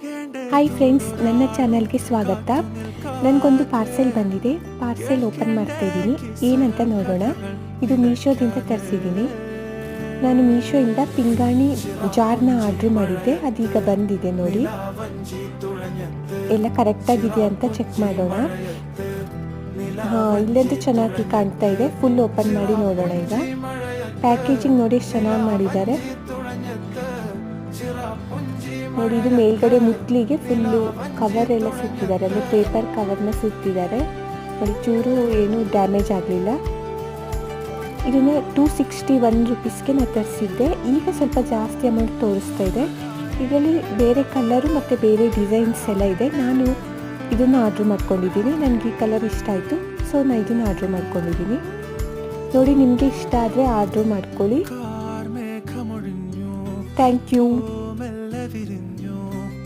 Hi friends, ನನ್ನ ಚಾನಲ್ಗೆ ಸ್ವಾಗತ. ನನಗೊಂದು ಪಾರ್ಸೆಲ್ ಬಂದಿದೆ. ಪಾರ್ಸೆಲ್ ಓಪನ್ ಮಾಡ್ತಾ ಇದ್ದೀನಿ. ಏನಂತ ನೋಡೋಣ. ಇದು ಮೀಶೋದಿಂದ ತರಿಸಿದ್ದೀನಿ. ನಾನು ಮೀಶೋಯಿಂದ ಪಿಂಗಾಣಿ ಜಾರ್ನ ಆರ್ಡ್ರ್ ಮಾಡಿದ್ದೆ. ಅದೀಗ ಬಂದಿದೆ ನೋಡಿ. ಎಲ್ಲ ಕರೆಕ್ಟಾಗಿದೆ ಅಂತ ಚೆಕ್ ಮಾಡೋಣ. ಇಲ್ಲಂತೂ ಚೆನ್ನಾಗಿ ಕಾಣ್ತಾ ಇದೆ. ಫುಲ್ ಓಪನ್ ಮಾಡಿ ನೋಡೋಣ. ಈಗ ಪ್ಯಾಕೇಜಿಂಗ್ ನೋಡಿ ಎಷ್ಟು ಚೆನ್ನಾಗಿ ಮಾಡಿದ್ದಾರೆ ನೋಡಿ. ಇದು ಮೇಲ್ಗಡೆ ಮುಟ್ಲಿಗೆ ಫುಲ್ಲು ಕವರ್ ಎಲ್ಲ ಸುತ್ತಿದ್ದಾರೆ, ಅಂದರೆ ಪೇಪರ್ ಕವರ್ನ ಸುತ್ತಿದ್ದಾರೆ ನೋಡಿ. ಚೂರು ಏನು ಡ್ಯಾಮೇಜ್ ಆಗಲಿಲ್ಲ. ಇದನ್ನು 261 ರೂಪೀಸ್ಗೆ ನಾನು ತರಿಸಿದ್ದೆ. ಈಗ ಸ್ವಲ್ಪ ಜಾಸ್ತಿ ಅಮೌಂಟ್ ತೋರಿಸ್ತಾ ಇದೆ. ಇದರಲ್ಲಿ ಬೇರೆ ಕಲರು ಮತ್ತು ಬೇರೆ ಡಿಸೈನ್ಸ್ ಎಲ್ಲ ಇದೆ. ನಾನು ಇದನ್ನು ಆರ್ಡ್ರ್ ಮಾಡ್ಕೊಂಡಿದ್ದೀನಿ. ನನಗೆ ಈ ಕಲರ್ ಇಷ್ಟ ಆಯಿತು, ಸೊ ನಾನು ಇದನ್ನು ಆರ್ಡ್ರ್ ಮಾಡ್ಕೊಂಡಿದ್ದೀನಿ ನೋಡಿ. ನಿಮಗೆ ಇಷ್ಟ ಆದರೆ ಆರ್ಡ್ರ್ ಮಾಡ್ಕೊಳ್ಳಿ. Thank you.